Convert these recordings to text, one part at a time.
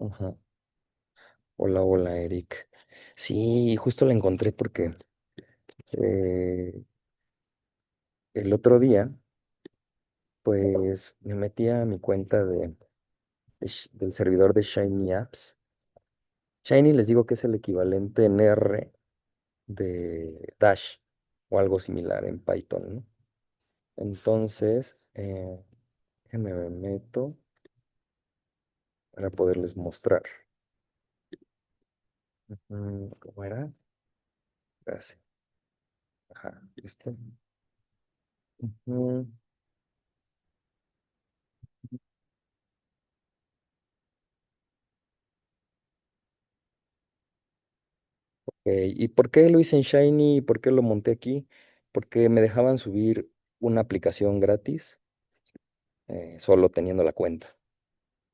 Ajá. Hola, hola, Eric. Sí, justo la encontré porque eh, el otro día, pues, me metí a mi cuenta del servidor de Shiny Apps. Shiny les digo que es el equivalente en R de Dash o algo similar en Python, ¿no? Entonces, déjenme me meto para poderles mostrar. ¿Cómo era? Gracias. Ajá, ¿listo? Ujú. ¿Y por qué lo hice en Shiny? ¿Y por qué lo monté aquí? Porque me dejaban subir una aplicación gratis, solo teniendo la cuenta.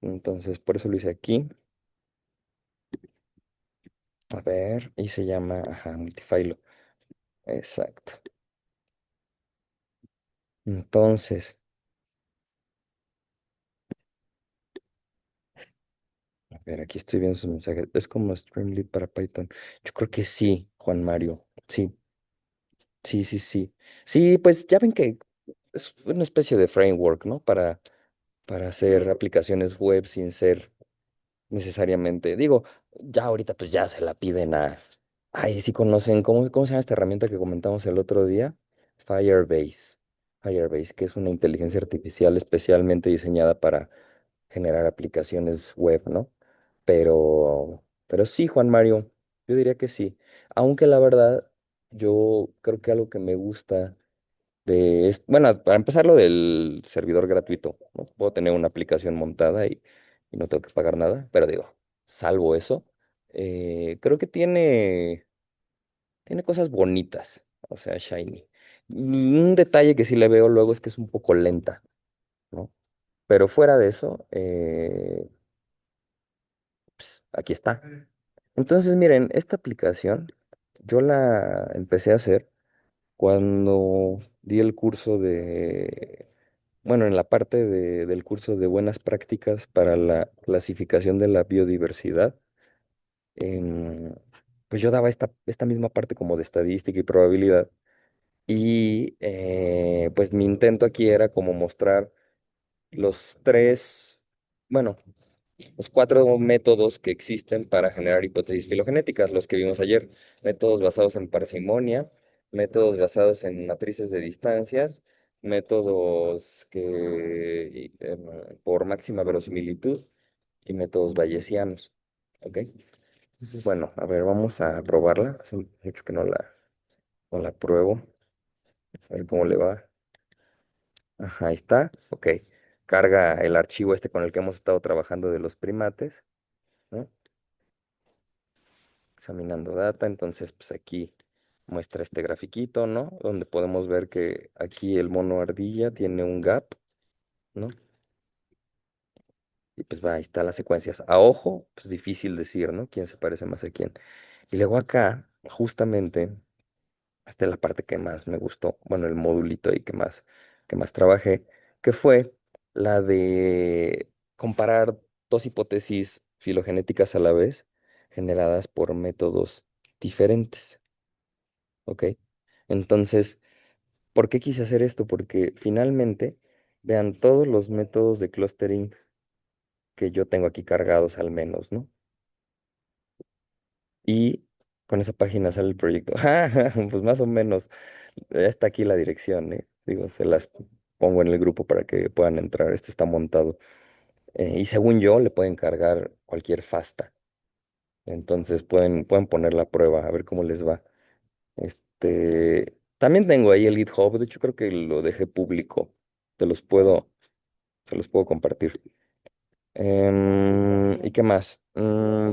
Entonces, por eso lo hice aquí. A ver, y se llama, ajá, Multifilo. Exacto. Entonces, a ver, aquí estoy viendo sus mensajes. Es como Streamlit para Python. Yo creo que sí, Juan Mario. Sí, sí, sí, sí. Sí, pues ya ven que es una especie de framework, ¿no? Para hacer aplicaciones web sin ser necesariamente. Digo, ya ahorita pues ya se la piden a... Ay, sí conocen, ¿cómo se llama esta herramienta que comentamos el otro día? Firebase. Firebase, que es una inteligencia artificial especialmente diseñada para generar aplicaciones web, ¿no? Pero sí, Juan Mario, yo diría que sí. Aunque la verdad, yo creo que algo que me gusta bueno, para empezar lo del servidor gratuito, ¿no? Puedo tener una aplicación montada y no tengo que pagar nada, pero digo, salvo eso, creo que tiene cosas bonitas, o sea, Shiny. Un detalle que sí le veo luego es que es un poco lenta, ¿no? Pero fuera de eso, pues, aquí está. Entonces, miren, esta aplicación yo la empecé a hacer cuando di el curso bueno, en la parte del curso de buenas prácticas para la clasificación de la biodiversidad, em, pues yo daba esta misma parte como de estadística y probabilidad. Y pues mi intento aquí era como mostrar los tres, bueno, los cuatro métodos que existen para generar hipótesis filogenéticas, los que vimos ayer, métodos basados en parsimonia, métodos basados en matrices de distancias, métodos por máxima verosimilitud y métodos bayesianos. ¿Ok? Entonces, bueno, a ver, vamos a probarla. Hace mucho que no la pruebo. A ver cómo le va. Ajá, ahí está. Ok. Carga el archivo este con el que hemos estado trabajando de los primates, ¿no? Examinando data, entonces pues aquí muestra este grafiquito, ¿no? Donde podemos ver que aquí el mono ardilla tiene un gap, ¿no? Y pues va, ahí está las secuencias. A ojo, pues difícil decir, ¿no? ¿Quién se parece más a quién? Y luego acá, justamente, esta es la parte que más me gustó, bueno, el modulito ahí que más trabajé, que fue la de comparar dos hipótesis filogenéticas a la vez, generadas por métodos diferentes, ¿ok? Entonces, ¿por qué quise hacer esto? Porque finalmente, vean todos los métodos de clustering que yo tengo aquí cargados al menos, ¿no? Y con esa página sale el proyecto. Pues más o menos, ya está aquí la dirección, ¿eh? Digo, se las pongo en el grupo para que puedan entrar. Este está montado. Y según yo, le pueden cargar cualquier FASTA. Entonces pueden poner la prueba, a ver cómo les va. También tengo ahí el GitHub. De hecho, creo que lo dejé público. Te los puedo, se los puedo compartir. ¿Y qué más?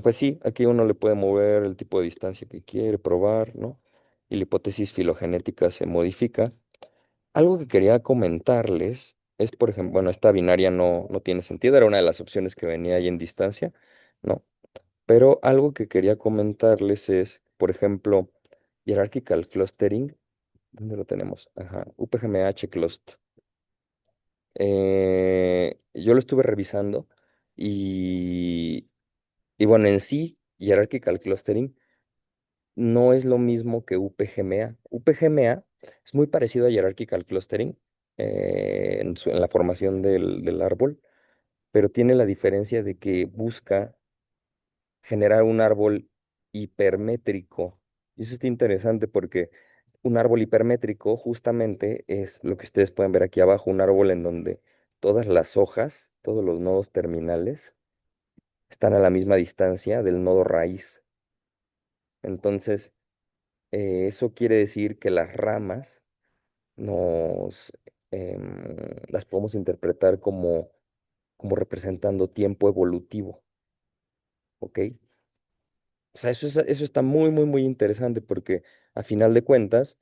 Pues sí, aquí uno le puede mover el tipo de distancia que quiere probar, ¿no? Y la hipótesis filogenética se modifica. Algo que quería comentarles es, por ejemplo, bueno, esta binaria no tiene sentido, era una de las opciones que venía ahí en distancia, ¿no? Pero algo que quería comentarles es, por ejemplo, Hierarchical Clustering. ¿Dónde lo tenemos? Ajá, UPGMH Clust. Yo lo estuve revisando y Y bueno, en sí, Hierarchical Clustering no es lo mismo que UPGMA. UPGMA es muy parecido a Hierarchical Clustering en la formación del árbol, pero tiene la diferencia de que busca generar un árbol hipermétrico. Y eso está interesante porque un árbol hipermétrico justamente es lo que ustedes pueden ver aquí abajo, un árbol en donde todas las hojas, todos los nodos terminales, están a la misma distancia del nodo raíz. Entonces, eso quiere decir que las ramas nos las podemos interpretar como representando tiempo evolutivo, ¿ok? O sea, eso está muy, muy, muy interesante porque a final de cuentas,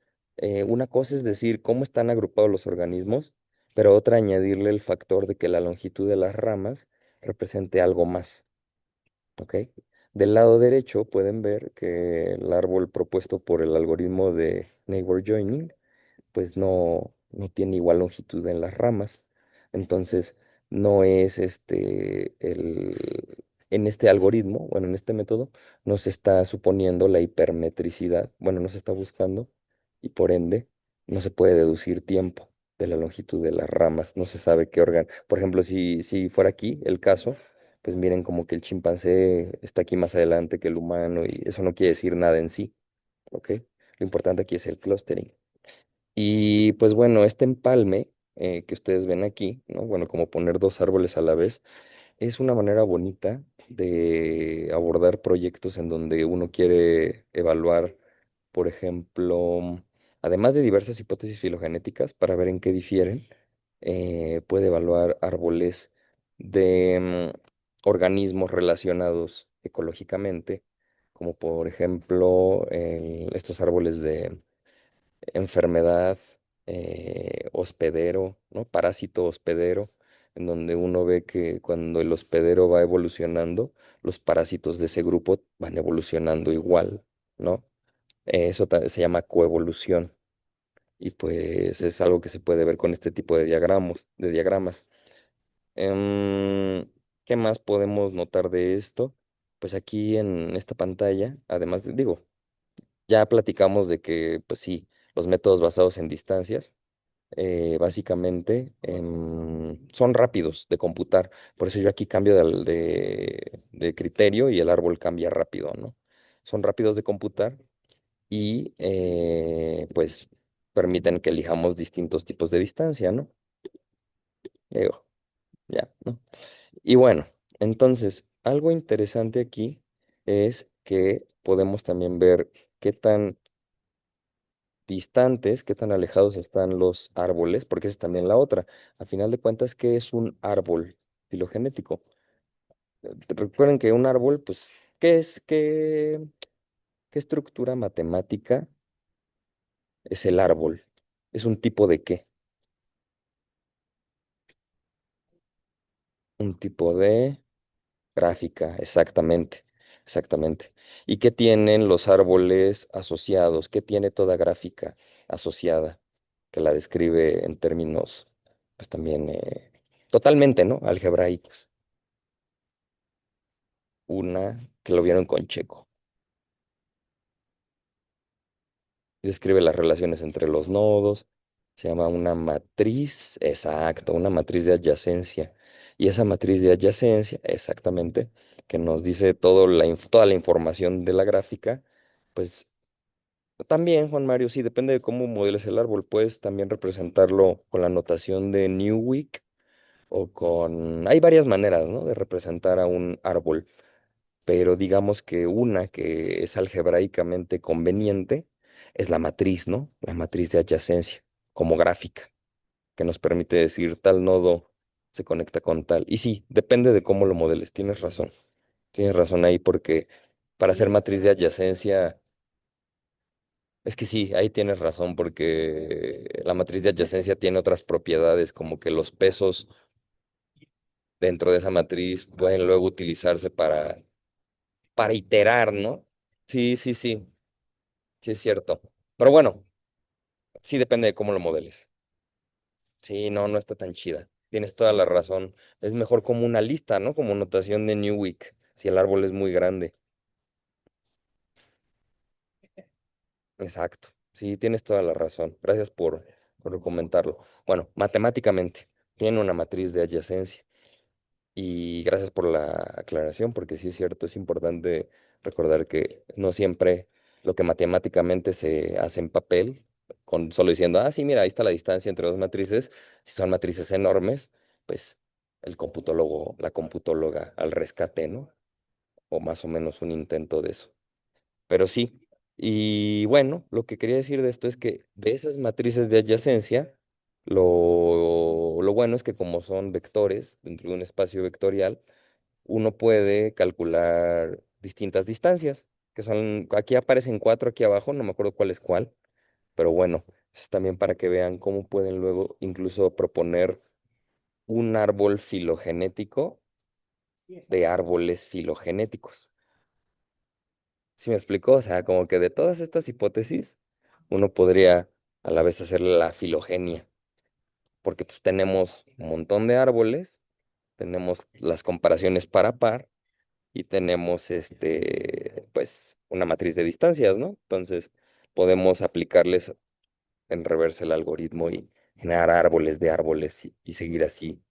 una cosa es decir cómo están agrupados los organismos, pero otra añadirle el factor de que la longitud de las ramas represente algo más, ¿ok? Del lado derecho pueden ver que el árbol propuesto por el algoritmo de Neighbor Joining pues no tiene igual longitud en las ramas. Entonces, no es en este algoritmo, bueno, en este método, no se está suponiendo la hipermetricidad, bueno, no se está buscando y por ende no se puede deducir tiempo de la longitud de las ramas, no se sabe qué órgano. Por ejemplo, si fuera aquí el caso, pues miren como que el chimpancé está aquí más adelante que el humano y eso no quiere decir nada en sí, ¿ok? Lo importante aquí es el clustering. Y pues bueno, este empalme que ustedes ven aquí, ¿no? Bueno, como poner dos árboles a la vez, es una manera bonita de abordar proyectos en donde uno quiere evaluar, por ejemplo, además de diversas hipótesis filogenéticas para ver en qué difieren, puede evaluar árboles de organismos relacionados ecológicamente, como por ejemplo estos árboles de enfermedad, hospedero, ¿no? Parásito hospedero, en donde uno ve que cuando el hospedero va evolucionando, los parásitos de ese grupo van evolucionando igual, ¿no? Se llama coevolución y pues es algo que se puede ver con este tipo de diagramas. ¿Qué más podemos notar de esto? Pues aquí en esta pantalla, además, digo, ya platicamos de que, pues sí, los métodos basados en distancias, básicamente son rápidos de computar. Por eso yo aquí cambio de criterio y el árbol cambia rápido, ¿no? Son rápidos de computar y pues permiten que elijamos distintos tipos de distancia, ¿no? Digo, ya, ¿no? Y bueno, entonces, algo interesante aquí es que podemos también ver qué tan distantes, qué tan alejados están los árboles, porque esa es también la otra. A final de cuentas, ¿qué es un árbol filogenético? Recuerden que un árbol, pues, ¿qué es? ¿Qué estructura matemática es el árbol? ¿Es un tipo de qué? Un tipo de gráfica, exactamente, exactamente. ¿Y qué tienen los árboles asociados? ¿Qué tiene toda gráfica asociada que la describe en términos, pues también totalmente, ¿no? Algebraicos. Una que lo vieron con Checo. Describe las relaciones entre los nodos. Se llama una matriz, exacto, una matriz de adyacencia. Y esa matriz de adyacencia, exactamente, que nos dice toda la información de la gráfica, pues también, Juan Mario, sí, depende de cómo modeles el árbol. Puedes también representarlo con la notación de Newick o con... Hay varias maneras, ¿no? De representar a un árbol, pero digamos que una que es algebraicamente conveniente es la matriz, ¿no? La matriz de adyacencia, como gráfica, que nos permite decir tal nodo se conecta con tal. Y sí, depende de cómo lo modeles, tienes razón ahí, porque para hacer matriz de adyacencia, es que sí, ahí tienes razón, porque la matriz de adyacencia tiene otras propiedades, como que los pesos dentro de esa matriz pueden luego utilizarse para iterar, ¿no? Sí, sí, sí, sí es cierto. Pero bueno, sí depende de cómo lo modeles. Sí, no, no está tan chida. Tienes toda la razón. Es mejor como una lista, ¿no? Como notación de Newick. si el árbol es muy grande. Exacto. Sí, tienes toda la razón. Gracias por comentarlo. Bueno, matemáticamente, tiene una matriz de adyacencia. Y gracias por la aclaración, porque sí es cierto, es importante recordar que no siempre lo que matemáticamente se hace en papel, con solo diciendo, ah, sí, mira, ahí está la distancia entre dos matrices, si son matrices enormes, pues el computólogo, la computóloga al rescate, ¿no? O más o menos un intento de eso. Pero sí, y bueno, lo que quería decir de esto es que de esas matrices de adyacencia, lo bueno es que como son vectores dentro de un espacio vectorial, uno puede calcular distintas distancias, que son, aquí aparecen cuatro aquí abajo, no me acuerdo cuál es cuál, pero bueno, es también para que vean cómo pueden luego incluso proponer un árbol filogenético de árboles filogenéticos. ¿Sí me explico? O sea, como que de todas estas hipótesis, uno podría a la vez hacer la filogenia, porque pues tenemos un montón de árboles, tenemos las comparaciones par a par, y tenemos pues, una matriz de distancias, ¿no? Entonces, podemos aplicarles en reversa el algoritmo y generar árboles de árboles y seguir así.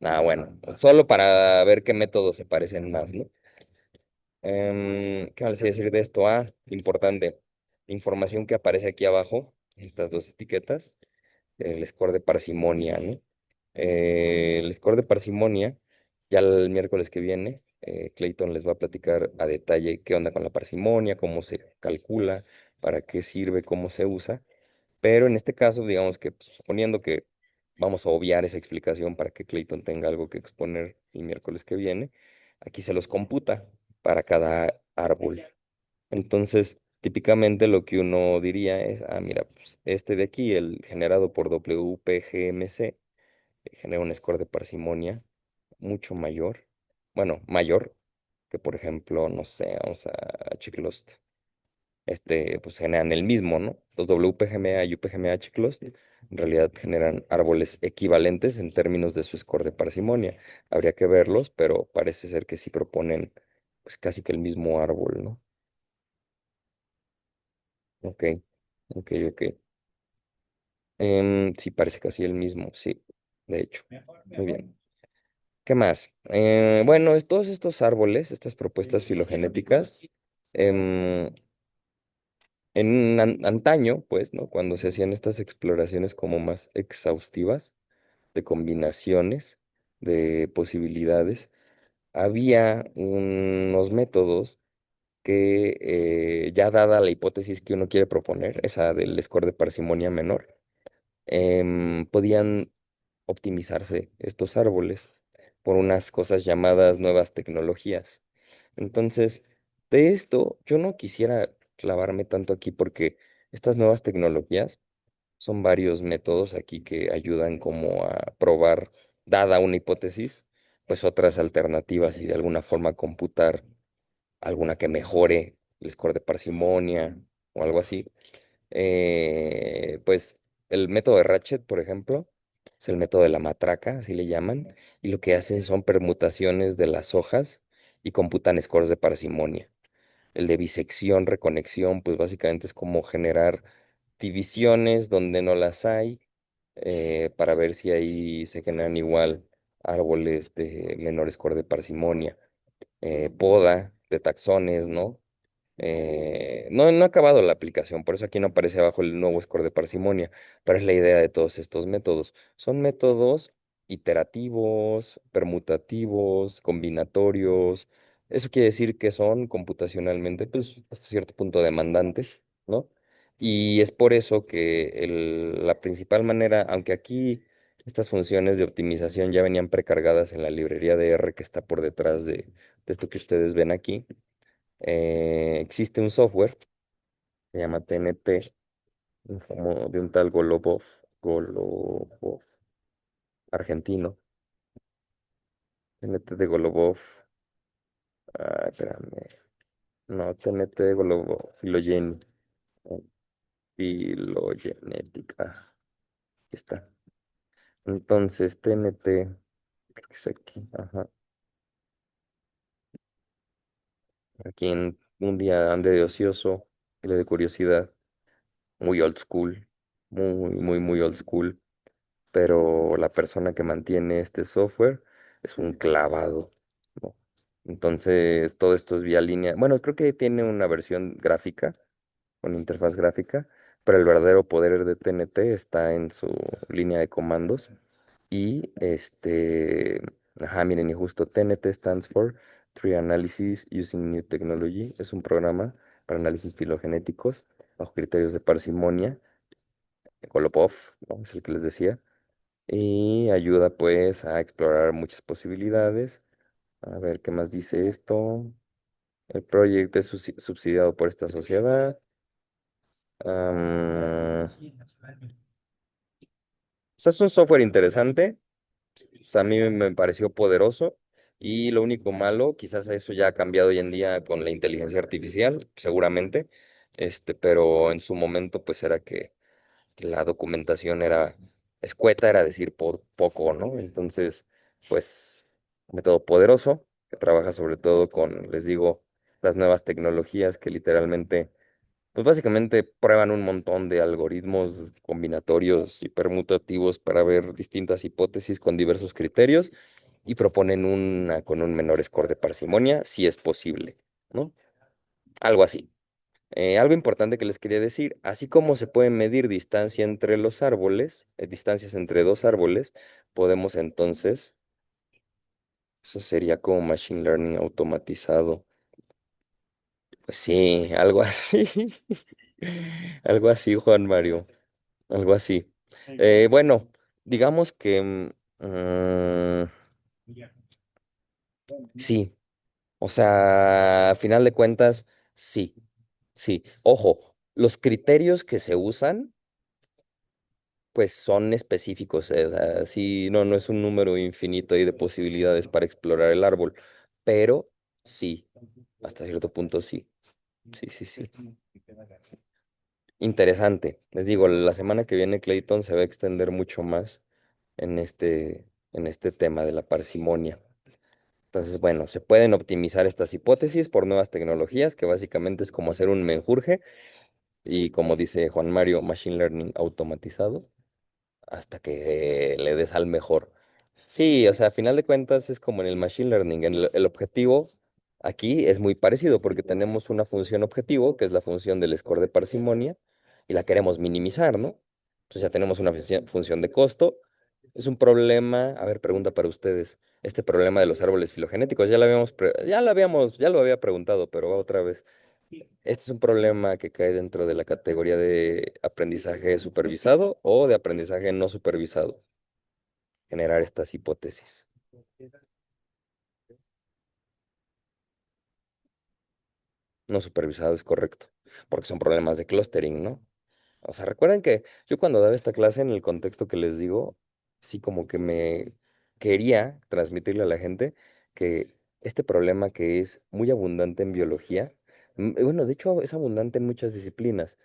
Ah, bueno, solo para ver qué métodos se parecen más, ¿no? ¿Qué más les iba a decir de esto? Ah, importante. Información que aparece aquí abajo, estas dos etiquetas, el score de parsimonia, ¿no? El score de parsimonia, ya el miércoles que viene, Clayton les va a platicar a detalle qué onda con la parsimonia, cómo se calcula, para qué sirve, cómo se usa. Pero en este caso, digamos que pues, suponiendo que vamos a obviar esa explicación para que Clayton tenga algo que exponer el miércoles que viene, aquí se los computa para cada árbol. Entonces, típicamente lo que uno diría es, ah, mira, pues este de aquí, el generado por WPGMC, genera un score de parsimonia mucho mayor, bueno, mayor que por ejemplo, no sé, vamos a Chiclost, pues generan el mismo, ¿no? Los WPGMA y UPGMA Chiclost en realidad generan árboles equivalentes en términos de su score de parsimonia. Habría que verlos, pero parece ser que sí proponen pues casi que el mismo árbol, ¿no? Ok, ok. Sí, parece casi el mismo, sí, de hecho. Muy bien. ¿Qué más? Bueno, todos estos árboles, estas propuestas filogenéticas, em, en antaño, pues, ¿no? Cuando se hacían estas exploraciones como más exhaustivas de combinaciones, de posibilidades, había unos métodos que ya dada la hipótesis que uno quiere proponer, esa del score de parsimonia menor, podían optimizarse estos árboles por unas cosas llamadas nuevas tecnologías. Entonces, de esto yo no quisiera clavarme tanto aquí porque estas nuevas tecnologías son varios métodos aquí que ayudan como a probar, dada una hipótesis, pues otras alternativas y de alguna forma computar alguna que mejore el score de parsimonia o algo así. Pues el método de Ratchet, por ejemplo, es el método de la matraca, así le llaman, y lo que hacen son permutaciones de las hojas y computan scores de parsimonia. El de bisección, reconexión, pues básicamente es como generar divisiones donde no las hay, para ver si ahí se generan igual árboles de menor score de parsimonia. Poda de taxones, ¿no? No ha acabado la aplicación, por eso aquí no aparece abajo el nuevo score de parsimonia, pero es la idea de todos estos métodos. Son métodos iterativos, permutativos, combinatorios. Eso quiere decir que son computacionalmente, pues, hasta cierto punto demandantes, ¿no? Y es por eso que la principal manera, aunque aquí estas funciones de optimización ya venían precargadas en la librería de R que está por detrás de esto que ustedes ven aquí, existe un software que se llama TNT, como de un tal Golubov argentino, TNT de Golubov, espérame, no, TNT de Golubov, eh, filogenética, aquí está. Entonces, TNT, creo que es aquí, ajá, A quien un día ande de ocioso y le dé curiosidad, muy old school, muy old school, pero la persona que mantiene este software es un clavado, ¿no? Entonces, todo esto es vía línea. Bueno, creo que tiene una versión gráfica, con interfaz gráfica, pero el verdadero poder de TNT está en su línea de comandos. Y ajá, miren, y justo TNT stands for Tree Analysis Using New Technology. Es un programa para análisis filogenéticos bajo criterios de parsimonia. Kolopov, ¿no? Es el que les decía. Y ayuda pues a explorar muchas posibilidades. A ver qué más dice esto. El proyecto es subsidiado por esta sociedad. O sea, es un software interesante. O sea, a mí me pareció poderoso. Y lo único malo, quizás eso ya ha cambiado hoy en día con la inteligencia artificial, seguramente. Pero en su momento, pues era que la documentación era escueta, era decir por poco, ¿no? Entonces, pues, método poderoso, que trabaja sobre todo con, les digo, las nuevas tecnologías que literalmente, pues básicamente prueban un montón de algoritmos combinatorios y permutativos para ver distintas hipótesis con diversos criterios y proponen una con un menor score de parsimonia, si es posible, ¿no? Algo así. Algo importante que les quería decir, así como se puede medir distancia entre los árboles, distancias entre dos árboles, podemos entonces, eso sería como machine learning automatizado. Pues sí, algo así. Algo así, Juan Mario, algo así. Bueno, digamos que sí, o sea, a final de cuentas, sí, sí. Ojo, los criterios que se usan pues son específicos, o sea, sí, no es un número infinito ahí de posibilidades para explorar el árbol, pero sí, hasta cierto punto sí, sí. Interesante. Les digo, la semana que viene Clayton se va a extender mucho más en este tema de la parsimonia. Entonces, bueno, se pueden optimizar estas hipótesis por nuevas tecnologías, que básicamente es como hacer un menjurje y como dice Juan Mario, machine learning automatizado, hasta que le des al mejor. Sí, o sea, a final de cuentas es como en el machine learning. El objetivo aquí es muy parecido porque tenemos una función objetivo, que es la función del score de parsimonia, y la queremos minimizar, ¿no? Entonces ya tenemos una función de costo. Es un problema, a ver, pregunta para ustedes. Este problema de los árboles filogenéticos, ya lo había preguntado, pero va otra vez. Este es un problema que cae dentro de la categoría de aprendizaje supervisado o de aprendizaje no supervisado, generar estas hipótesis. No supervisado es correcto, porque son problemas de clustering, ¿no? O sea, recuerden que yo cuando daba esta clase en el contexto que les digo, sí como que me quería transmitirle a la gente que este problema que es muy abundante en biología, bueno, de hecho es abundante en muchas disciplinas,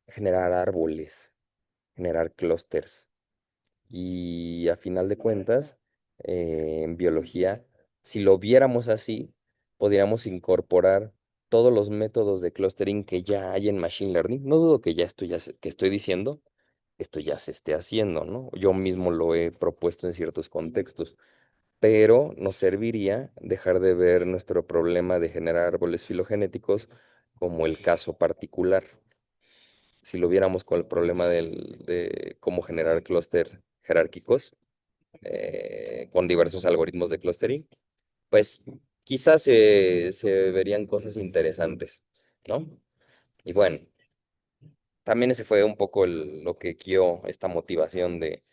generar árboles, generar clústeres. Y a final de cuentas, en biología, si lo viéramos así, podríamos incorporar todos los métodos de clustering que ya hay en Machine Learning. No dudo que ya que estoy diciendo, esto ya se esté haciendo, ¿no? Yo mismo lo he propuesto en ciertos contextos, pero nos serviría dejar de ver nuestro problema de generar árboles filogenéticos como el caso particular. Si lo viéramos con el problema de cómo generar clústeres jerárquicos, con diversos algoritmos de clustering, pues quizás se verían cosas interesantes, ¿no? Y bueno, también ese fue un poco lo que guió esta motivación de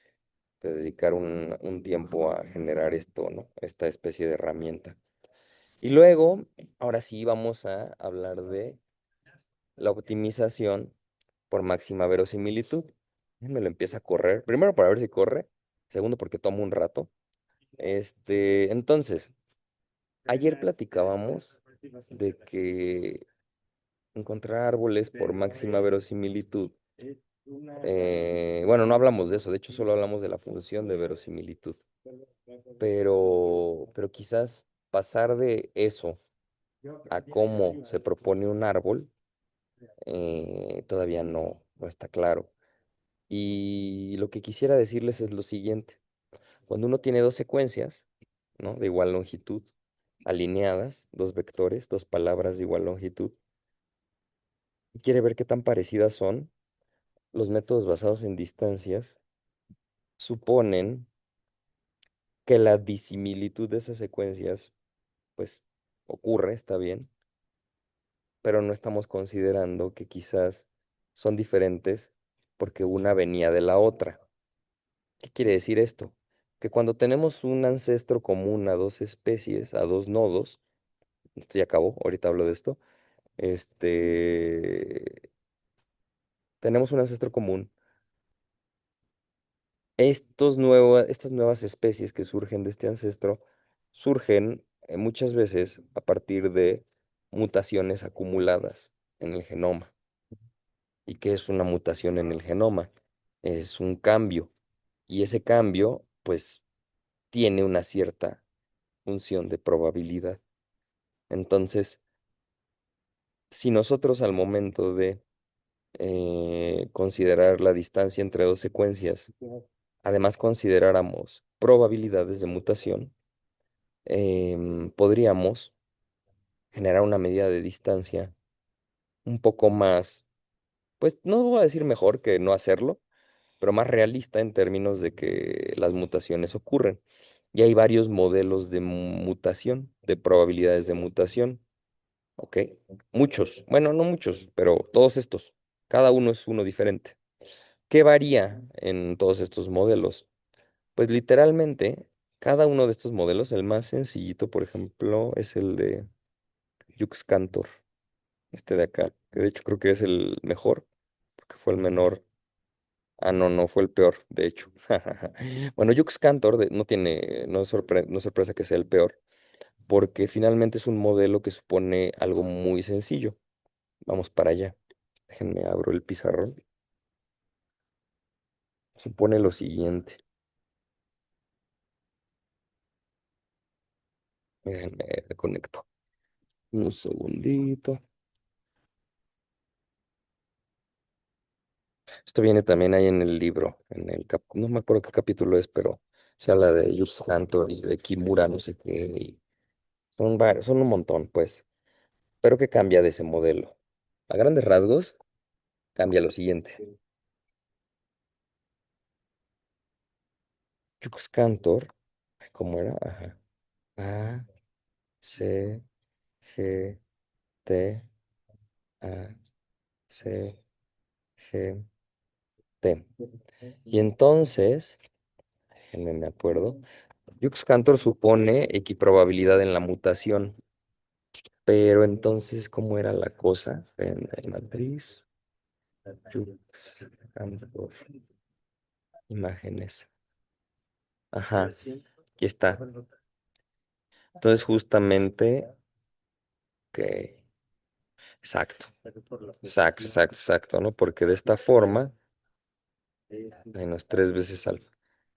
dedicar un tiempo a generar esto, ¿no? Esta especie de herramienta. Y luego, ahora sí vamos a hablar de la optimización por máxima verosimilitud. Me lo empieza a correr. Primero para ver si corre. Segundo porque toma un rato. Entonces, ayer platicábamos de que encontrar árboles por máxima verosimilitud. Bueno, no hablamos de eso, de hecho solo hablamos de la función de verosimilitud. Pero quizás pasar de eso a cómo se propone un árbol, todavía no está claro. Y lo que quisiera decirles es lo siguiente. Cuando uno tiene dos secuencias, ¿no? De igual longitud, alineadas, dos vectores, dos palabras de igual longitud, y quiere ver qué tan parecidas son, los métodos basados en distancias suponen que la disimilitud de esas secuencias, pues, ocurre, está bien, pero no estamos considerando que quizás son diferentes porque una venía de la otra. ¿Qué quiere decir esto? Que cuando tenemos un ancestro común a dos especies, a dos nodos, esto ya acabó, ahorita hablo de esto, tenemos un ancestro común. Estas nuevas especies que surgen de este ancestro surgen muchas veces a partir de mutaciones acumuladas en el genoma. ¿Y qué es una mutación en el genoma? Es un cambio. Y ese cambio, pues, tiene una cierta función de probabilidad. Entonces, si nosotros al momento de considerar la distancia entre dos secuencias, además consideráramos probabilidades de mutación, podríamos generar una medida de distancia un poco más, pues no voy a decir mejor que no hacerlo, pero más realista en términos de que las mutaciones ocurren. Y hay varios modelos de mutación, de probabilidades de mutación, ¿ok? Muchos, bueno, no muchos, pero todos estos, cada uno es uno diferente. ¿Qué varía en todos estos modelos? Pues literalmente, cada uno de estos modelos, el más sencillito, por ejemplo, es el de Cantor, este de acá, que de hecho creo que es el mejor, porque fue el menor. Ah, no, no fue el peor, de hecho. Bueno, Cantor no tiene, no es sorpresa que sea el peor, porque finalmente es un modelo que supone algo muy sencillo. Vamos para allá. Déjenme abro el pizarrón. Supone lo siguiente. Déjenme me conecto. Un segundito. Esto viene también ahí en el libro, no me acuerdo qué capítulo es, pero se habla de Jules Cantor y de Kimura, no sé qué, y son un montón, pues. Pero ¿qué cambia de ese modelo? A grandes rasgos, cambia lo siguiente. Jules Cantor, ay, ¿cómo era? Ajá. A, C, G, T, A, C, G, T. Y entonces, déjenme me acuerdo, Jux Cantor supone equiprobabilidad en la mutación. Pero entonces, ¿cómo era la cosa? En matriz, Jux Cantor, imágenes. Ajá, aquí está. Entonces, justamente, que, exacto, exacto, exacto, exacto, ¿no? Porque de esta forma, menos tres veces alfa.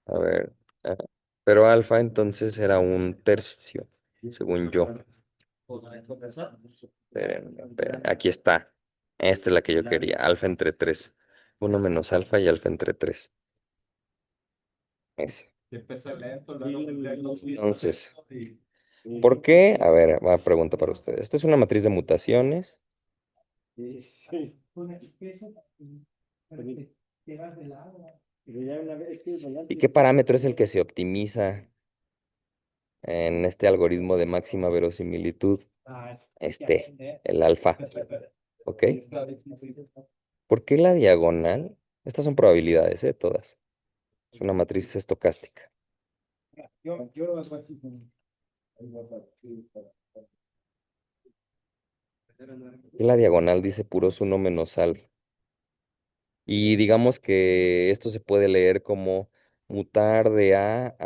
A ver, ah, pero alfa entonces era un tercio, según yo. Aquí está. Esta es la que yo quería. Alfa entre 3. Uno menos alfa y alfa entre 3. Ese. Entonces, ¿por qué? A ver, va pregunta para ustedes. Esta es una matriz de mutaciones. ¿Y qué parámetro es el que se optimiza en este algoritmo de máxima verosimilitud? El alfa. ¿Ok? ¿Por qué la diagonal? Estas son probabilidades, ¿eh? Todas. Es una matriz estocástica. Y la diagonal dice puros uno menos alfa. Y digamos que esto se puede leer como mutar de A,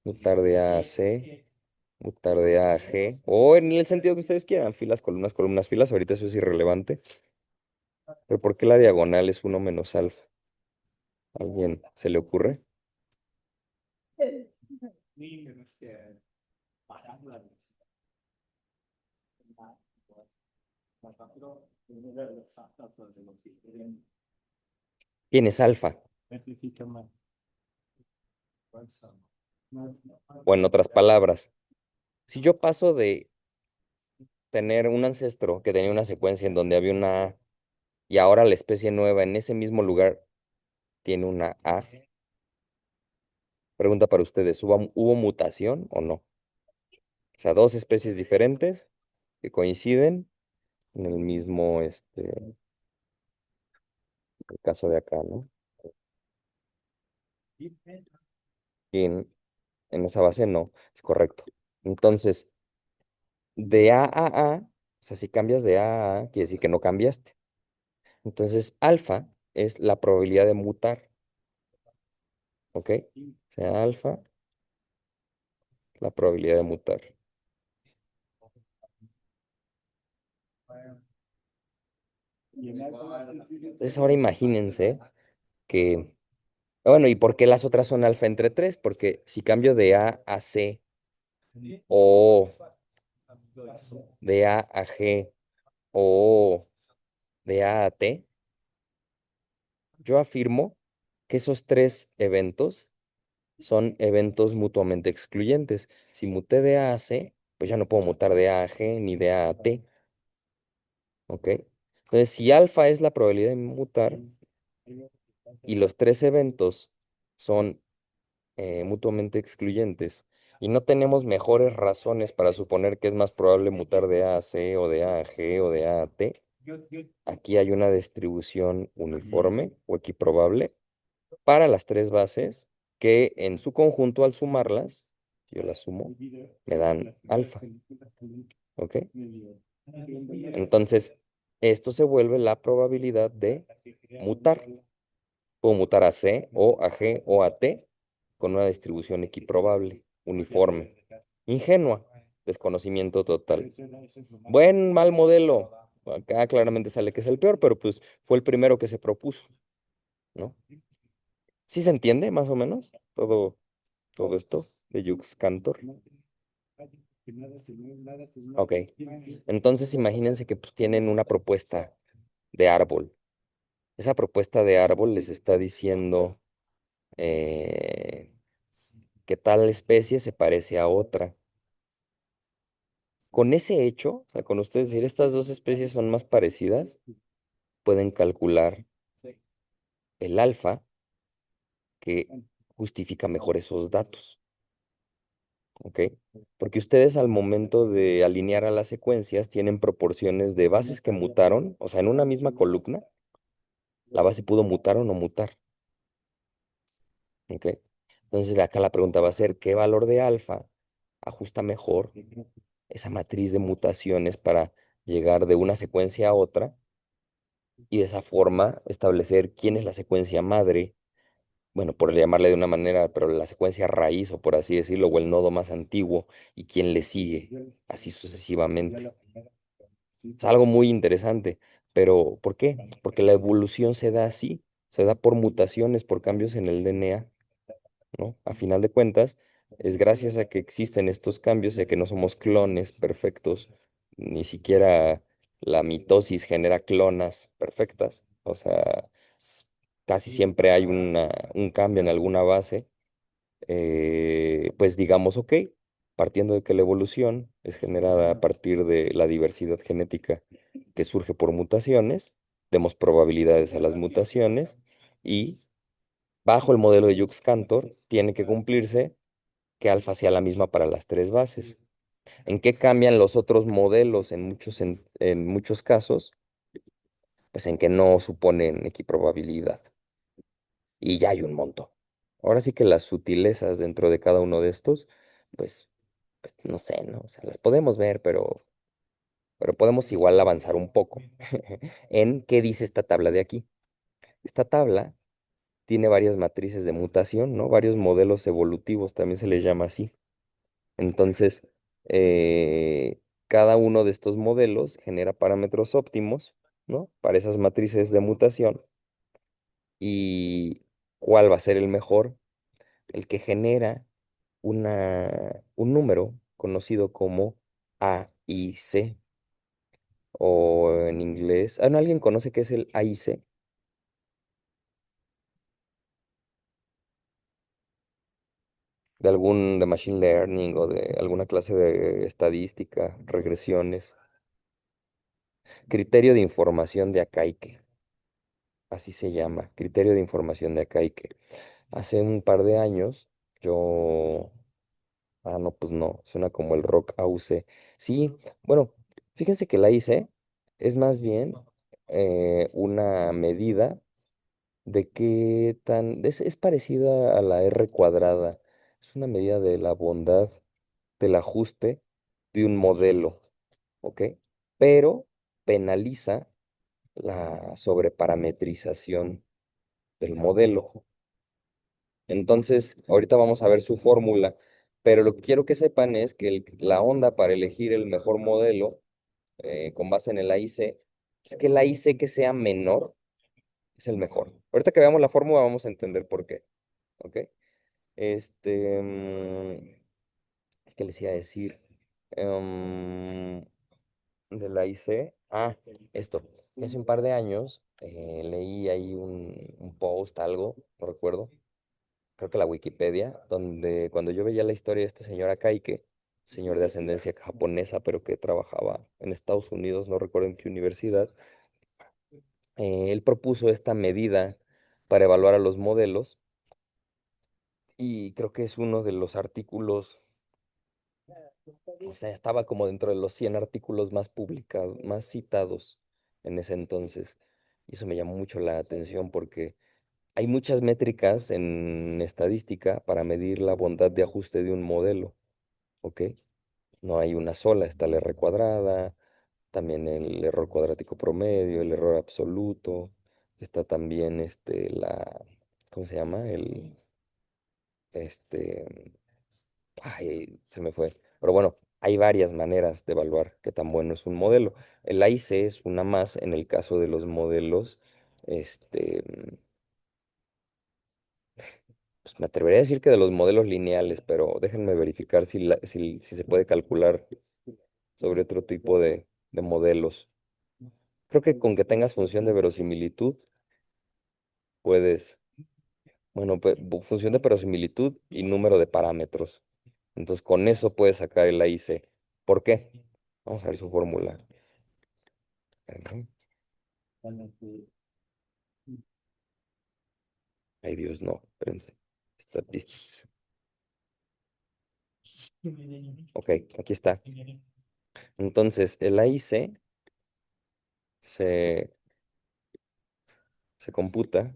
mutar de A a C, mutar de A a G, o en el sentido que ustedes quieran, filas, columnas, columnas, filas. Ahorita eso es irrelevante. Pero ¿por qué la diagonal es uno menos alfa? ¿Alguien se le ocurre? Tienes alfa, o en otras palabras, si yo paso de tener un ancestro que tenía una secuencia en donde había una A y ahora la especie nueva en ese mismo lugar tiene una A, pregunta para ustedes, ¿hubo mutación o no? O sea, dos especies diferentes que coinciden en el mismo, el caso de acá, ¿no? Y en esa base no, es correcto. Entonces, de A a A, o sea, si cambias de A a A, quiere decir que no cambiaste. Entonces, alfa es la probabilidad de mutar, ¿ok? O sea, alfa, la probabilidad de mutar. Entonces, ahora imagínense que, bueno, ¿y por qué las otras son alfa entre 3? Porque si cambio de A a C o de A a G o de A a T, yo afirmo que esos tres eventos son eventos mutuamente excluyentes. Si muté de A a C, pues ya no puedo mutar de A a G ni de A a T, ¿ok? Entonces, si alfa es la probabilidad de mutar y los tres eventos son mutuamente excluyentes y no tenemos mejores razones para suponer que es más probable mutar de A a C o de A a G o de A a T, aquí hay una distribución uniforme o equiprobable para las tres bases que en su conjunto al sumarlas, si yo las sumo, me dan alfa, ¿ok? Entonces, esto se vuelve la probabilidad de mutar. Puedo mutar a C o a G o a T con una distribución equiprobable, uniforme. Ingenua, desconocimiento total. Buen, mal modelo. Acá claramente sale que es el peor, pero pues fue el primero que se propuso, ¿no? ¿Sí se entiende más o menos todo esto de Jux Cantor? Ok. Entonces imagínense que pues tienen una propuesta de árbol. Esa propuesta de árbol les está diciendo eh, que tal especie se parece a otra. Con ese hecho, o sea, con ustedes decir estas dos especies son más parecidas, pueden calcular el alfa que justifica mejor esos datos, ¿ok? Porque ustedes al momento de alinear a las secuencias tienen proporciones de bases que mutaron, o sea, en una misma columna, la base pudo mutar o no mutar, ¿ok? Entonces acá la pregunta va a ser, ¿qué valor de alfa ajusta mejor esa matriz de mutaciones para llegar de una secuencia a otra y de esa forma establecer quién es la secuencia madre, bueno, por llamarle de una manera, pero la secuencia raíz o por así decirlo, o el nodo más antiguo y quién le sigue, así sucesivamente. Es algo muy interesante, pero ¿por qué? Porque la evolución se da así, se da por mutaciones, por cambios en el DNA, ¿no? A final de cuentas, es gracias a que existen estos cambios, de que no somos clones perfectos, ni siquiera la mitosis genera clonas perfectas, o sea, s- casi siempre hay un cambio en alguna base, pues digamos, ok, partiendo de que la evolución es generada a partir de la diversidad genética que surge por mutaciones, demos probabilidades a las mutaciones y bajo el modelo de Jux-Cantor tiene que cumplirse que alfa sea la misma para las tres bases. ¿En qué cambian los otros modelos en muchos casos? Pues en que no suponen equiprobabilidad. Y ya hay un montón. Ahora sí que las sutilezas dentro de cada uno de estos, pues, pues no sé, ¿no? O sea, las podemos ver, pero podemos igual avanzar un poco en qué dice esta tabla de aquí. Esta tabla tiene varias matrices de mutación, ¿no? Varios modelos evolutivos, también se les llama así. Entonces, cada uno de estos modelos genera parámetros óptimos, ¿no? Para esas matrices de mutación. ¿Y cuál va a ser el mejor? El que genera un número conocido como A y C. o en inglés. Ah, ¿no? ¿Alguien conoce qué es el AIC? De algún de machine learning o de alguna clase de estadística, regresiones. Criterio de información de Akaike, así se llama, criterio de información de Akaike. Hace un par de años yo, no, pues no, suena como el rock AUC. Sí, bueno, fíjense que la IC es más bien una medida de qué tan, es parecida a la R cuadrada, es una medida de la bondad del ajuste de un modelo, ¿ok? Pero penaliza la sobreparametrización del modelo. Entonces, ahorita vamos a ver su fórmula, pero lo que quiero que sepan es que la onda para elegir el mejor modelo con base en el AIC es que el AIC que sea menor es el mejor. Ahorita que veamos la fórmula vamos a entender por qué, ¿ok? Este, ¿qué les iba a decir? Em, de la IC. Esto. Hace un par de años leí ahí un post, algo, no recuerdo, creo que la Wikipedia, donde cuando yo veía la historia de este señor Akaike, señor de ascendencia japonesa, pero que trabajaba en Estados Unidos, no recuerdo en qué universidad, él propuso esta medida para evaluar a los modelos y creo que es uno de los artículos, o sea, estaba como dentro de los 100 artículos más publicados, más citados en ese entonces. Y eso me llamó mucho la atención porque hay muchas métricas en estadística para medir la bondad de ajuste de un modelo, ¿ok? No hay una sola, está la R cuadrada, también el error cuadrático promedio, el error absoluto, está también ¿cómo se llama? Este, se me fue. Pero bueno, hay varias maneras de evaluar qué tan bueno es un modelo. El AIC es una más en el caso de los modelos, este, pues me atrevería a decir que de los modelos lineales, pero déjenme verificar si se puede calcular sobre otro tipo de modelos. Creo que con que tengas función de verosimilitud, puedes, bueno, función de verosimilitud y número de parámetros. Entonces, con eso puedes sacar el AIC. ¿Por qué? Vamos a ver su fórmula. Ujú. Ay, Dios, no, espérense. Statistics. Ok, aquí está. Entonces, el AIC se, se computa.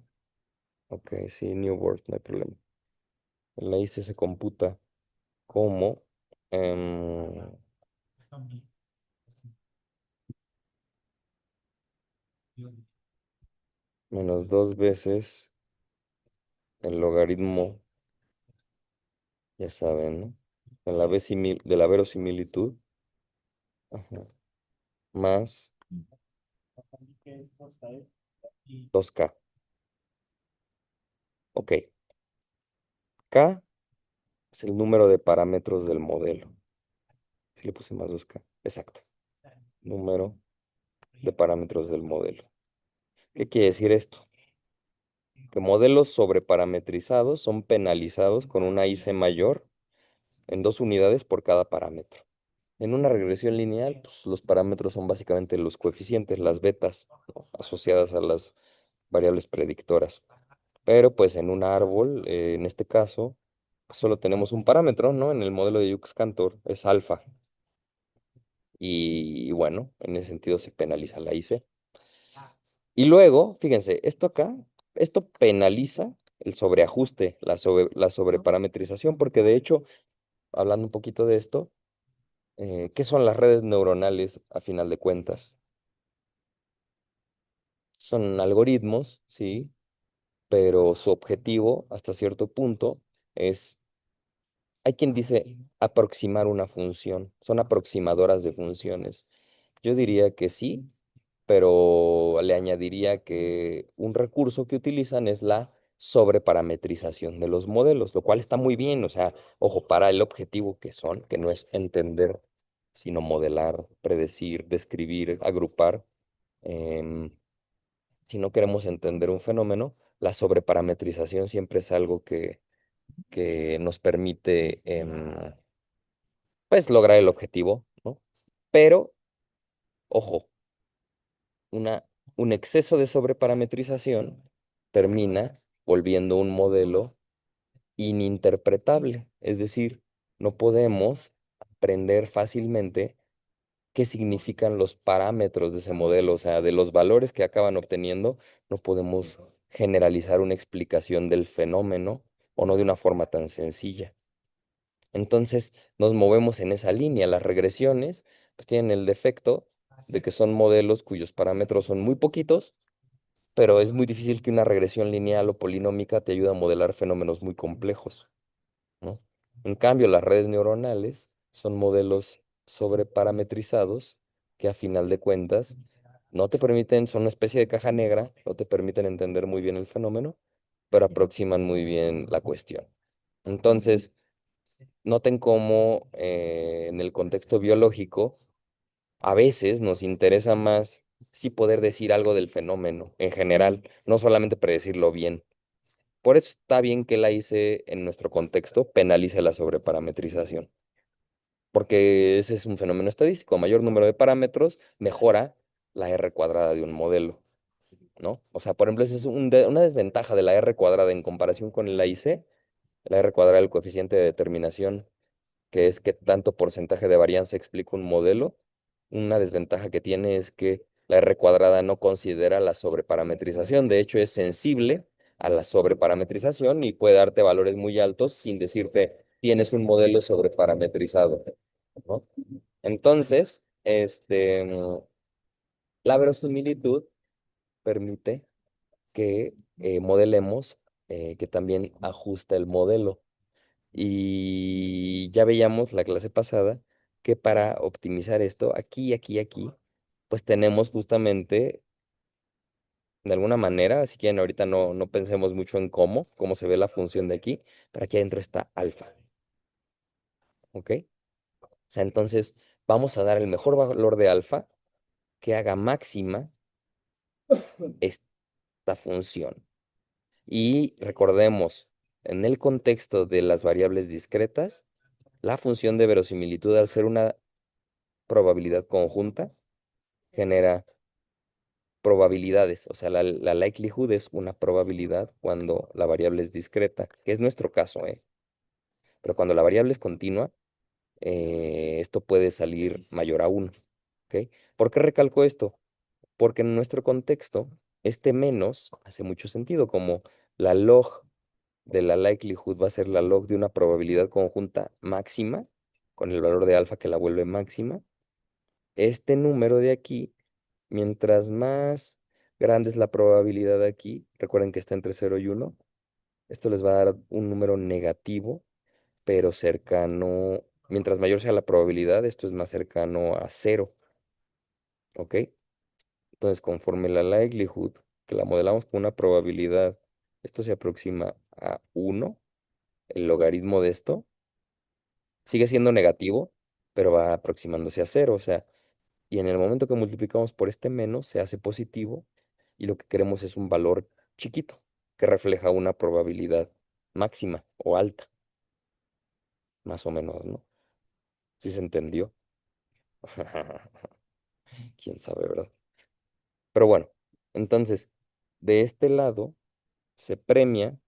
Ok, sí, New World, no hay problema. El AIC se computa como menos dos veces el logaritmo, ya saben, ¿no? De la verosimilitud, ajá, más 2K. Ok, K es el número de parámetros del modelo. Si le puse más 2K, exacto. Número de parámetros del modelo. ¿Qué quiere decir esto? Que modelos sobreparametrizados son penalizados con una IC mayor en 2 unidades por cada parámetro. En una regresión lineal, pues, los parámetros son básicamente los coeficientes, las betas, ¿no? Asociadas a las variables predictoras. Pero pues en un árbol, en este caso, pues, solo tenemos un parámetro, ¿no? En el modelo de Yux-Cantor es alfa. Y bueno, en ese sentido se penaliza la IC. Y luego, fíjense, esto acá, esto penaliza el sobreajuste, la sobreparametrización, porque de hecho, hablando un poquito de esto, ¿qué son las redes neuronales a final de cuentas? Son algoritmos, sí, pero su objetivo hasta cierto punto es, hay quien dice aproximar una función, son aproximadoras de funciones. Yo diría que sí, pero le añadiría que un recurso que utilizan es la sobreparametrización de los modelos, lo cual está muy bien, o sea, ojo, para el objetivo que son, que no es entender sino modelar, predecir, describir, agrupar. Em, si no queremos entender un fenómeno, la sobreparametrización siempre es algo que nos permite pues lograr el objetivo, ¿no? Pero, ojo, una, un exceso de sobreparametrización termina volviendo un modelo ininterpretable, es decir, no podemos aprender fácilmente qué significan los parámetros de ese modelo, o sea, de los valores que acaban obteniendo, no podemos generalizar una explicación del fenómeno o no de una forma tan sencilla. Entonces, nos movemos en esa línea. Las regresiones, pues tienen el defecto de que son modelos cuyos parámetros son muy poquitos, pero es muy difícil que una regresión lineal o polinómica te ayude a modelar fenómenos muy complejos, ¿no? En cambio, las redes neuronales son modelos sobreparametrizados que a final de cuentas no te permiten, son una especie de caja negra, no te permiten entender muy bien el fenómeno, pero aproximan muy bien la cuestión. Entonces, noten cómo en el contexto biológico a veces nos interesa más sí poder decir algo del fenómeno en general, no solamente predecirlo bien. Por eso está bien que la IC en nuestro contexto penalice la sobreparametrización, porque ese es un fenómeno estadístico. A mayor número de parámetros, mejora la R cuadrada de un modelo, ¿no? O sea, por ejemplo, esa es una desventaja de la R cuadrada en comparación con la IC, la R cuadrada del coeficiente de determinación, que es que tanto porcentaje de varianza explica un modelo. Una desventaja que tiene es que la R cuadrada no considera la sobreparametrización, de hecho es sensible a la sobreparametrización y puede darte valores muy altos sin decirte tienes un modelo sobreparametrizado, ¿no? Entonces, la verosimilitud permite que modelemos que también ajusta el modelo. Y ya veíamos la clase pasada que para optimizar esto, aquí, pues tenemos justamente, de alguna manera, si quieren, ahorita no pensemos mucho en cómo se ve la función de aquí, pero aquí adentro está alfa, ¿ok? O sea, entonces vamos a dar el mejor valor de alfa que haga máxima esta función. Y recordemos, en el contexto de las variables discretas, la función de verosimilitud, al ser una probabilidad conjunta, genera probabilidades. O sea, la likelihood es una probabilidad cuando la variable es discreta, que es nuestro caso, ¿eh? Pero cuando la variable es continua, esto puede salir mayor a 1. ¿Ok? ¿Por qué recalco esto? Porque en nuestro contexto, este menos hace mucho sentido, como la log de la likelihood va a ser la log de una probabilidad conjunta máxima, con el valor de alfa que la vuelve máxima. Este número de aquí, mientras más grande es la probabilidad aquí, recuerden que está entre 0 y 1, esto les va a dar un número negativo, pero cercano, mientras mayor sea la probabilidad, esto es más cercano a 0, ¿ok? Entonces, conforme la likelihood, que la modelamos con una probabilidad, esto se aproxima a 1, el logaritmo de esto sigue siendo negativo, pero va aproximándose a 0, o sea, y en el momento que multiplicamos por este menos, se hace positivo y lo que queremos es un valor chiquito que refleja una probabilidad máxima o alta, más o menos, ¿no? ¿Sí se entendió? Quién sabe, ¿verdad? Pero bueno, entonces, de este lado se premia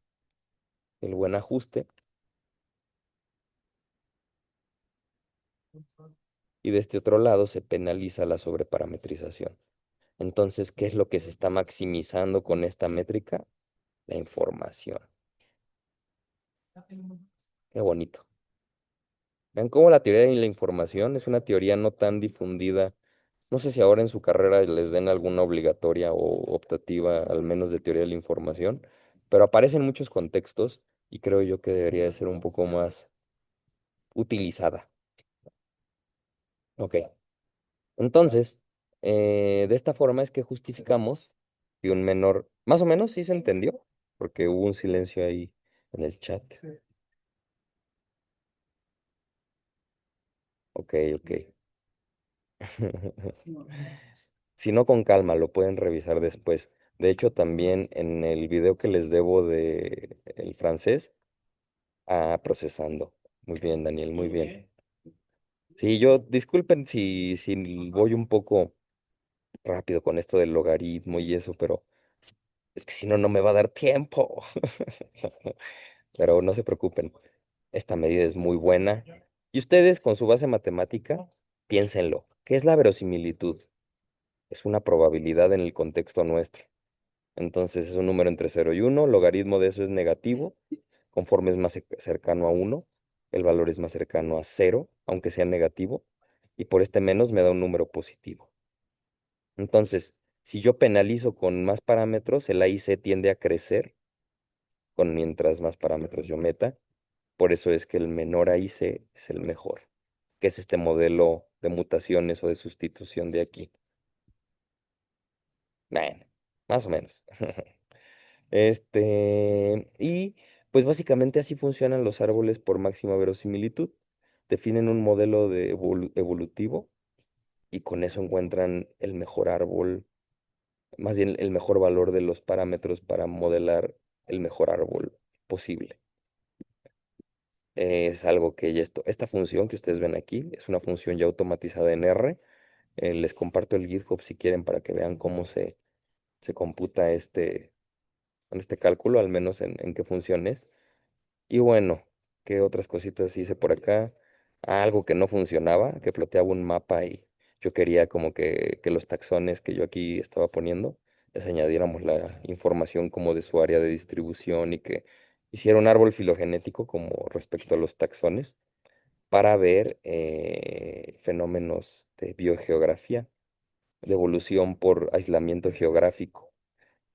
el buen ajuste y de este otro lado se penaliza la sobreparametrización. Entonces, ¿qué es lo que se está maximizando con esta métrica? La información. Qué bonito. Vean cómo la teoría de la información es una teoría no tan difundida. No sé si ahora en su carrera les den alguna obligatoria o optativa, al menos de teoría de la información, pero aparece en muchos contextos y creo yo que debería de ser un poco más utilizada. Ok, entonces, de esta forma es que justificamos que un menor, más o menos sí se entendió, porque hubo un silencio ahí en el chat. Ok, ok. Si no, con calma, lo pueden revisar después. De hecho, también en el video que les debo de el francés, procesando. Muy bien, Daniel, muy bien. Sí, yo, disculpen si voy un poco rápido con esto del logaritmo y eso, pero es que si no, no me va a dar tiempo. Pero no se preocupen, esta medida es muy buena. Y ustedes, con su base matemática, piénsenlo. ¿Qué es la verosimilitud? Es una probabilidad en el contexto nuestro. Entonces es un número entre 0 y 1. Logaritmo de eso es negativo. Conforme es más cercano a 1, el valor es más cercano a 0, aunque sea negativo. Y por este menos me da un número positivo. Entonces, si yo penalizo con más parámetros, el A y C tiende a crecer con mientras más parámetros yo meta. Por eso es que el menor A y C es el mejor, que es este modelo de mutaciones o de sustitución de aquí. Bueno, más o menos. Y pues básicamente así funcionan los árboles por máxima verosimilitud. Definen un modelo de evolutivo y con eso encuentran el mejor árbol, más bien el mejor valor de los parámetros para modelar el mejor árbol posible. Es algo que ya esta función que ustedes ven aquí es una función ya automatizada en R. Les comparto el GitHub si quieren para que vean cómo se computa con este cálculo, al menos en qué funciones. Y bueno, ¿qué otras cositas hice por acá? Algo que no funcionaba, que floteaba un mapa y yo quería como que los taxones que yo aquí estaba poniendo, les añadiéramos la información como de su área de distribución y que hiciera un árbol filogenético como respecto a los taxones para ver fenómenos de biogeografía, de evolución por aislamiento geográfico.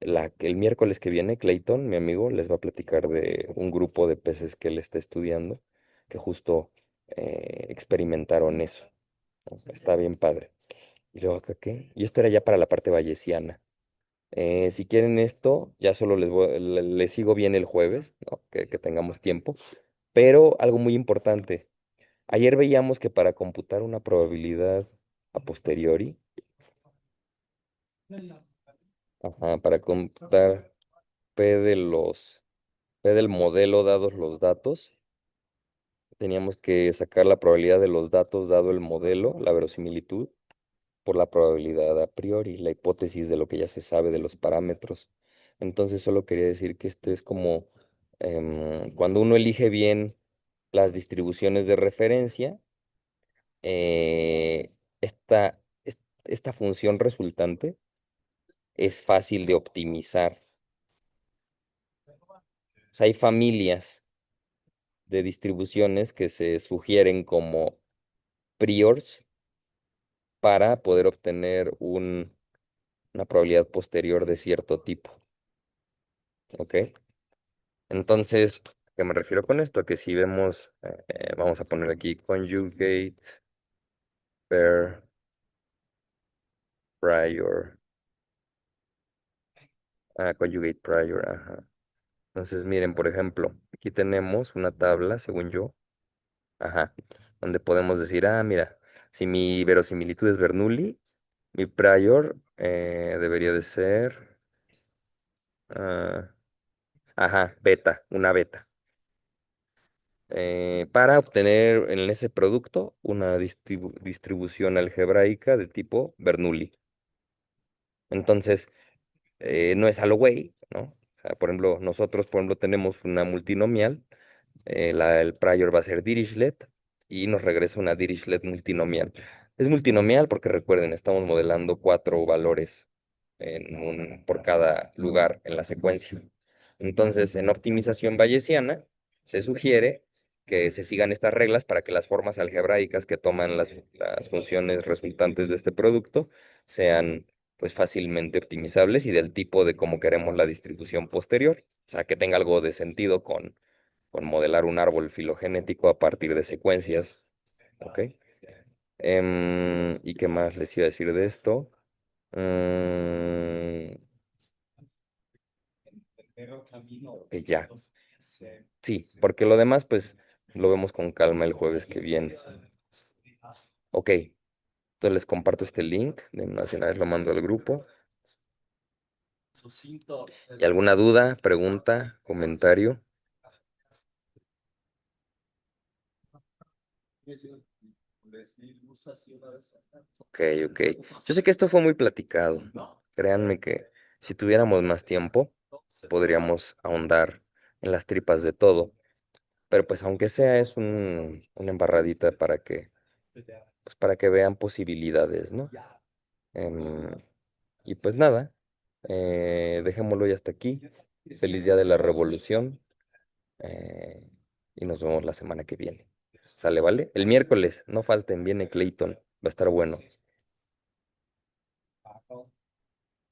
El miércoles que viene, Clayton, mi amigo, les va a platicar de un grupo de peces que él está estudiando, que justo experimentaron eso. ¿No? Está bien padre. Y luego acá, ¿qué? Y esto era ya para la parte bayesiana. Si quieren esto, ya solo les sigo bien el jueves, ¿no? Que tengamos tiempo. Pero algo muy importante. Ayer veíamos que para computar una probabilidad a posteriori, ajá, para computar P de P del modelo dados los datos, teníamos que sacar la probabilidad de los datos dado el modelo, la verosimilitud, por la probabilidad a priori, la hipótesis de lo que ya se sabe de los parámetros. Entonces solo quería decir que esto es como cuando uno elige bien las distribuciones de referencia, eh, esta función resultante es fácil de optimizar. O sea, hay familias de distribuciones que se sugieren como priors para poder obtener una probabilidad posterior de cierto tipo. ¿Ok? Entonces, ¿a qué me refiero con esto? Que si vemos, vamos a poner aquí conjugate pair prior. Conjugate prior, ajá. Entonces, miren, por ejemplo, aquí tenemos una tabla, según yo, ajá, donde podemos decir, mira, si mi verosimilitud es Bernoulli, mi prior debería de ser, ah, ajá, beta, una beta. Para obtener en ese producto una distribución algebraica de tipo Bernoulli. Entonces, no es a lo güey, ¿no? O sea, por ejemplo, nosotros, por ejemplo, tenemos una multinomial, el prior va a ser Dirichlet y nos regresa una Dirichlet multinomial. Es multinomial porque recuerden, estamos modelando 4 valores por cada lugar en la secuencia. Entonces, en optimización bayesiana, se sugiere que se sigan estas reglas para que las formas algebraicas que toman las funciones resultantes de este producto sean pues fácilmente optimizables y del tipo de como queremos la distribución posterior. O sea, que tenga algo de sentido con modelar un árbol filogenético a partir de secuencias. ¿Ok? ¿Y qué más les iba a decir de esto? Mm, que ya. Sí, porque lo demás, pues, lo vemos con calma el jueves que viene. Ok, Entonces les comparto este link, de una vez lo mando al grupo. ¿Y alguna duda, pregunta, comentario? Ok, ok. Yo sé que esto fue muy platicado. Créanme que si tuviéramos más tiempo, podríamos ahondar en las tripas de todo. Pero pues aunque sea es una embarradita pues, para que vean posibilidades, ¿no? Em, y pues nada, dejémoslo ya hasta aquí. Feliz Día de la Revolución, eh, y nos vemos la semana que viene. ¿Sale, vale? El miércoles, no falten, viene Clayton, va a estar bueno.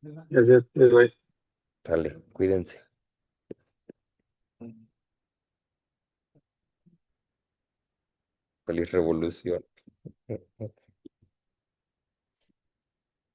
Gracias, bye. Sale, cuídense. Feliz revolución.